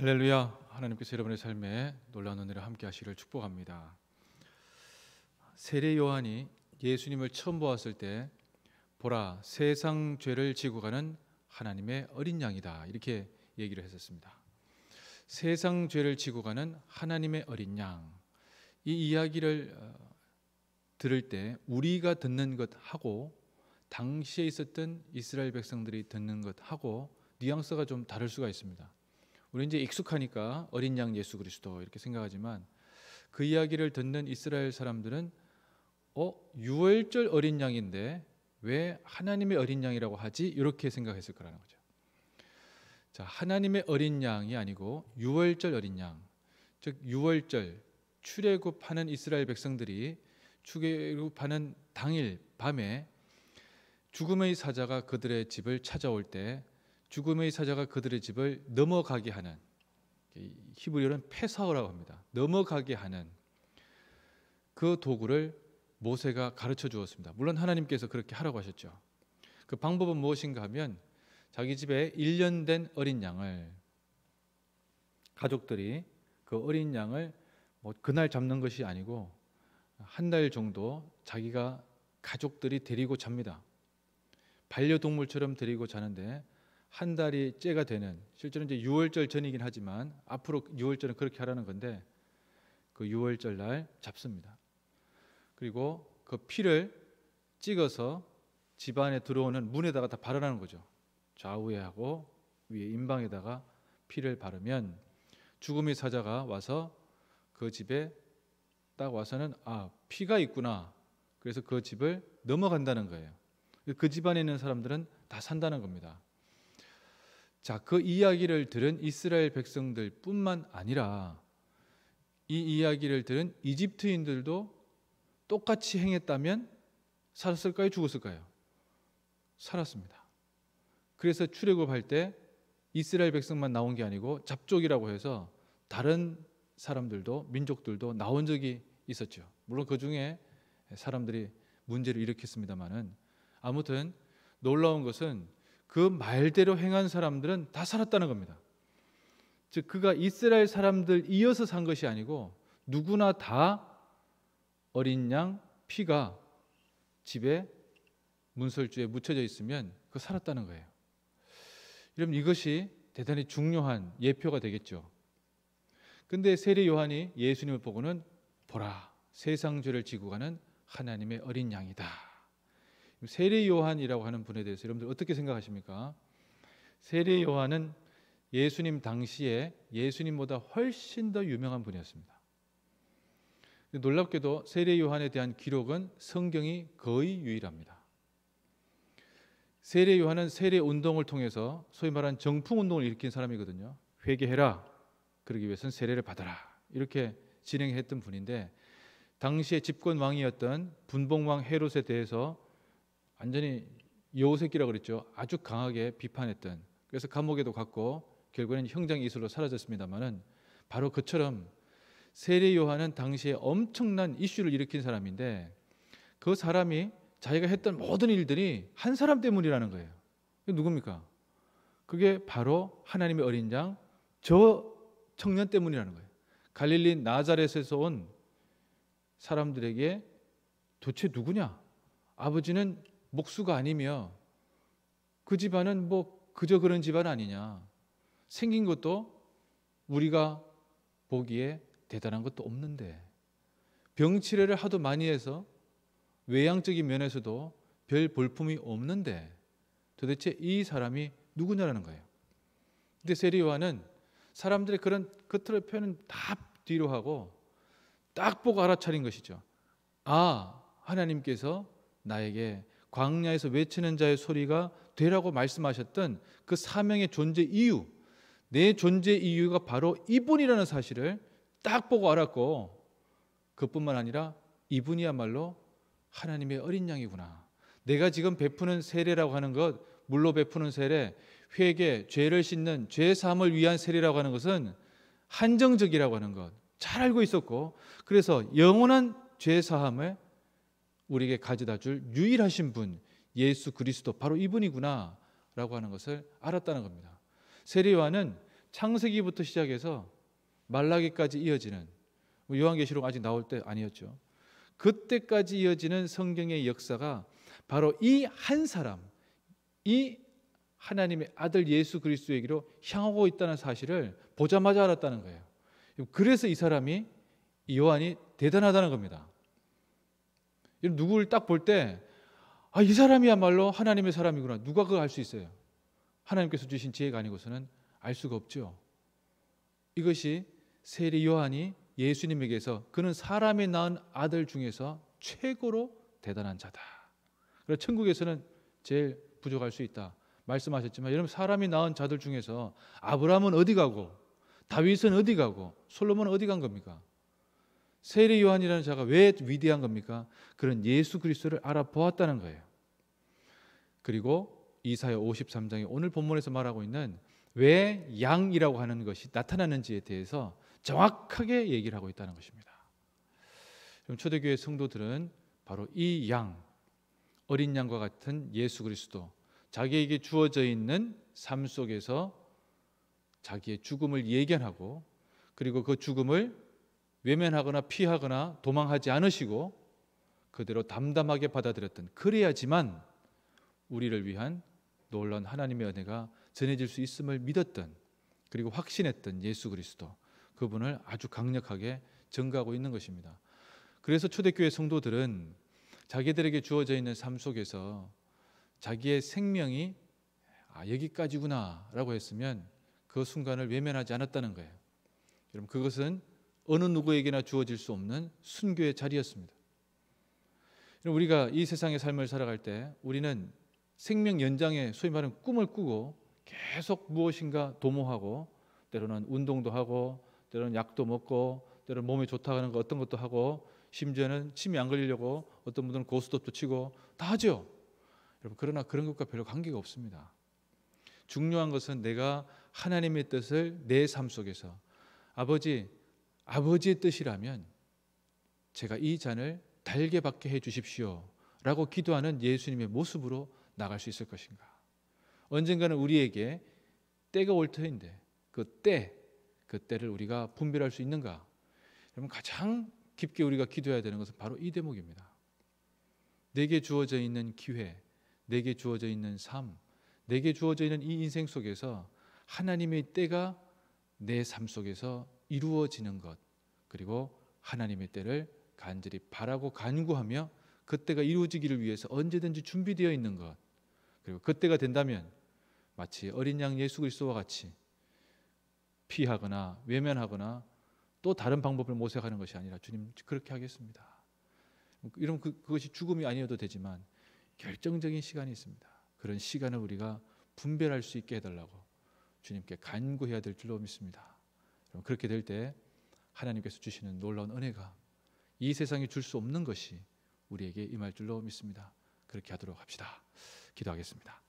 할렐루야. 하나님께서 여러분의 삶에 놀라운 은혜를 함께 하시기를 축복합니다. 세례 요한이 예수님을 처음 보았을 때 보라, 세상 죄를 지고 가는 하나님의 어린 양이다, 이렇게 얘기를 했었습니다. 세상 죄를 지고 가는 하나님의 어린 양, 이 이야기를 들을 때 우리가 듣는 것하고 당시에 있었던 이스라엘 백성들이 듣는 것하고 뉘앙스가 좀 다를 수가 있습니다. 우리 이제 익숙하니까 어린 양 예수 그리스도 이렇게 생각하지만 그 이야기를 듣는 이스라엘 사람들은 유월절 어린 양인데 왜 하나님의 어린 양이라고 하지? 이렇게 생각했을 거라는 거죠. 자, 하나님의 어린 양이 아니고 유월절 어린 양, 즉 유월절 출애굽하는 이스라엘 백성들이 출애굽하는 당일 밤에 죽음의 사자가 그들의 집을 찾아올 때 죽음의 사자가 그들의 집을 넘어가게 하는, 히브리어는 페사어라고 합니다. 넘어가게 하는 그 도구를 모세가 가르쳐 주었습니다. 물론 하나님께서 그렇게 하라고 하셨죠. 그 방법은 무엇인가 하면 자기 집에 1년 된 어린 양을, 가족들이 그 어린 양을 그날 잡는 것이 아니고 한 달 정도 자기가 가족들이 데리고 잡니다. 반려동물처럼 데리고 자는데 한 달이 째가 되는, 실제로 이제 유월절 전이긴 하지만 앞으로 유월절은 그렇게 하라는 건데 그 유월절 날 잡습니다. 그리고 그 피를 찍어서 집 안에 들어오는 문에다가 다 바르라는 거죠. 좌우에 하고 위에 임방에다가 피를 바르면 죽음의 사자가 와서 그 집에 딱 와서는 피가 있구나, 그래서 그 집을 넘어간다는 거예요. 그 집안에 있는 사람들은 다 산다는 겁니다. 자, 그 이야기를 들은 이스라엘 백성들 뿐만 아니라 이 이야기를 들은 이집트인들도 똑같이 행했다면 살았을까요? 죽었을까요? 살았습니다. 그래서 출애굽할 때 이스라엘 백성만 나온 게 아니고 잡족이라고 해서 다른 사람들도, 민족들도 나온 적이 있었죠. 물론 그 중에 사람들이 문제를 일으켰습니다만은, 아무튼 놀라운 것은 그 말대로 행한 사람들은 다 살았다는 겁니다. 즉 그가 이스라엘 사람들 이어서 산 것이 아니고 누구나 다 어린 양 피가 집에 문설주에 묻혀져 있으면 그 살았다는 거예요. 여러분, 이것이 대단히 중요한 예표가 되겠죠. 근데 세례 요한이 예수님을 보고는 보라, 세상 죄를 지고 가는 하나님의 어린 양이다. 세례 요한이라고 하는 분에 대해서 여러분들 어떻게 생각하십니까? 세례 요한은 예수님 당시에 예수님보다 훨씬 더 유명한 분이었습니다. 놀랍게도 세례 요한에 대한 기록은 성경이 거의 유일합니다. 세례 요한은 세례 운동을 통해서 소위 말하는 정풍 운동을 일으킨 사람이거든요. 회개해라, 그러기 위해서는 세례를 받아라, 이렇게 진행했던 분인데 당시에 집권 왕이었던 분봉왕 헤롯에 대해서 완전히 여우새끼라고 그랬죠. 아주 강하게 비판했던, 그래서 감옥에도 갔고 결국에는 형장 이슬로 사라졌습니다만은 바로 그처럼 세례 요한은 당시에 엄청난 이슈를 일으킨 사람인데 그 사람이 자기가 했던 모든 일들이 한 사람 때문이라는 거예요. 그게 누굽니까? 그게 바로 하나님의 어린 양, 저 청년 때문이라는 거예요. 갈릴리 나자렛에서 온 사람들에게 도대체 누구냐? 아버지는 목수가 아니며 그 집안은 그저 그런 집안 아니냐? 생긴 것도 우리가 보기에 대단한 것도 없는데, 병치레를 하도 많이 해서 외양적인 면에서도 별 볼품이 없는데 도대체 이 사람이 누구냐라는 거예요. 근데 세례 요한은 사람들의 그런 겉으로 표현은 다 뒤로 하고 딱 보고 알아차린 것이죠. 하나님께서 나에게 광야에서 외치는 자의 소리가 되라고 말씀하셨던 그 사명의 존재 이유, 내 존재 이유가 바로 이분이라는 사실을 딱 보고 알았고, 그뿐만 아니라 이분이야말로 하나님의 어린 양이구나. 내가 지금 베푸는 세례라고 하는 것, 물로 베푸는 세례, 회개, 죄를 씻는 죄 사함을 위한 세례라고 하는 것은 한정적이라고 하는 것 잘 알고 있었고, 그래서 영원한 죄 사함을 우리에게 가져다 줄 유일하신 분 예수 그리스도, 바로 이분이구나 라고 하는 것을 알았다는 겁니다. 세례 요한은 창세기부터 시작해서 말라기까지 이어지는, 요한계시록 아직 나올 때 아니었죠. 그때까지 이어지는 성경의 역사가 바로 이 한 사람, 이 하나님의 아들 예수 그리스도에게로 향하고 있다는 사실을 보자마자 알았다는 거예요. 그래서 이 사람이, 이 요한이 대단하다는 겁니다. 누구를 딱 볼 때 이 사람이야말로 하나님의 사람이구나. 누가 그걸 알 수 있어요? 하나님께서 주신 지혜가 아니고서는 알 수가 없죠. 이것이 세리 요한이 예수님에게서 그는 사람이 낳은 아들 중에서 최고로 대단한 자다. 그래서 천국에서는 제일 부족할 수 있다 말씀하셨지만, 여러분 사람이 낳은 자들 중에서 아브라함은 어디 가고 다윗은 어디 가고 솔로몬은 어디 간 겁니까? 세리 요한이라는 자가 왜 위대한 겁니까? 그런 예수 그리스도를 알아보았다는 거예요. 그리고 이사야 53장에 오늘 본문에서 말하고 있는 왜 양이라고 하는 것이 나타나는지에 대해서 정확하게 얘기를 하고 있다는 것입니다. 초대교회 성도들은 바로 이 양, 어린 양과 같은 예수 그리스도, 자기에게 주어져 있는 삶 속에서 자기의 죽음을 예견하고, 그리고 그 죽음을 외면하거나 피하거나 도망하지 않으시고 그대로 담담하게 받아들였던, 그래야지만 우리를 위한 놀라운 하나님의 은혜가 전해질 수 있음을 믿었던, 그리고 확신했던 예수 그리스도, 그분을 아주 강력하게 전가하고 있는 것입니다. 그래서 초대교회 성도들은 자기들에게 주어져 있는 삶 속에서 자기의 생명이 여기까지구나 라고 했으면 그 순간을 외면하지 않았다는 거예요. 여러분, 그것은 어느 누구에게나 주어질 수 없는 순교의 자리였습니다. 우리가 이 세상의 삶을 살아갈 때 우리는 생명 연장의 소위 말하는 꿈을 꾸고 계속 무엇인가 도모하고, 때로는 운동도 하고, 때로는 약도 먹고, 때로는 몸에 좋다 하는 거 어떤 것도 하고, 심지어는 침이 안 걸리려고 어떤 분들은 고스톱도 치고 다 하죠. 여러분, 그러나 그런 것과 별로 관계가 없습니다. 중요한 것은 내가 하나님의 뜻을 내 삶 속에서, 아버지의 뜻이라면 제가 이 잔을 달게 받게 해 주십시오 라고 기도하는 예수님의 모습으로 나갈 수 있을 것인가. 언젠가는 우리에게 때가 올 터인데 그 때를 우리가 분별할 수 있는가. 여러분, 가장 깊게 우리가 기도해야 되는 것은 바로 이 대목입니다. 내게 주어져 있는 기회, 내게 주어져 있는 삶, 내게 주어져 있는 이 인생 속에서 하나님의 때가 내 삶 속에서 이루어지는 것, 그리고 하나님의 때를 간절히 바라고 간구하며 그때가 이루어지기를 위해서 언제든지 준비되어 있는 것, 그리고 그때가 된다면 마치 어린 양 예수 그리스도와 같이 피하거나 외면하거나 또 다른 방법을 모색하는 것이 아니라, 주님 그렇게 하겠습니다. 이런 그것이 죽음이 아니어도 되지만 결정적인 시간이 있습니다. 그런 시간을 우리가 분별할 수 있게 해달라고 주님께 간구해야 될 줄로 믿습니다. 그렇게 될 때 하나님께서 주시는 놀라운 은혜가 이 세상에 줄 수 없는 것이 우리에게 임할 줄로 믿습니다. 그렇게 하도록 합시다. 기도하겠습니다.